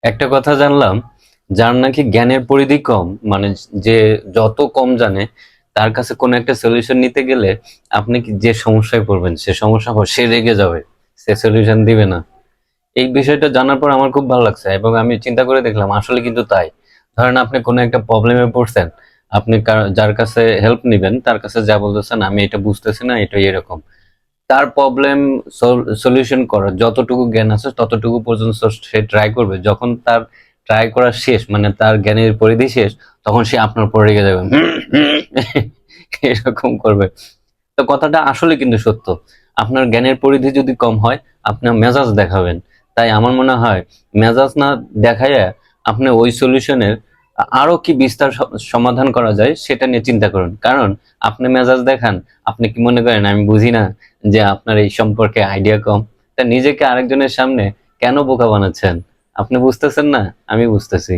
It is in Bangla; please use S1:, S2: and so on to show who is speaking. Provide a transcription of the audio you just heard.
S1: একটা কথা জানলাম, যার নাকি জ্ঞানের পরিধি কম, মানে যে যত কম জানে, তার কাছে কোনো একটা সলিউশন নিতে গেলে আপনি কি যে সমস্যায় পড়বেন, সে সমস্যা সে রেগে যাবে, সে সলিউশন দিবে না। এই বিষয়টা জানার পর আমার খুব ভালো লাগছে এবং আমি চিন্তা করে দেখলাম আসলে কিন্তু তাই। ধরেন আপনি কোনো একটা প্রবলেমে পড়ছেন, আপনি যার কাছে হেল্প নিবেন তার কাছে যা বলতেছেন, আমি এটা বুঝতেছি না, এটা এরকম। তার প্রবলেম সলিউশন করার যতটুকু জ্ঞান আছে ততটুকু পর্যন্ত সে ট্রাই করবে। যখন তার ট্রাই করা শেষ, মানে তার জ্ঞানের পরিধি শেষ, তখন সে আপনার উপর রেগে যাবে, এরকম করবে। তো কথাটা আসলে কিন্তু সত্য। আপনার জ্ঞানের পরিধি যদি কম হয়, আপনার মেজাজ দেখাবেন। তাই আমার মনে হয় মেজাজ না দেখাইয়া আপনি ওই সলিউশনের আরো কি বিস্তার সমাধান করা যায় সেটা নিয়ে চিন্তা করুন। কারণ আপনি মেজাজ দেখান, আপনি কি মনে করেন আমি বুঝি না যে আপনার এই সম্পর্কে আইডিয়া কম? তা নিজেকে আরেকজনের সামনে কেন বোকা বানাচ্ছেন? আপনি বুঝতেছেন না, আমি বুঝতেছি।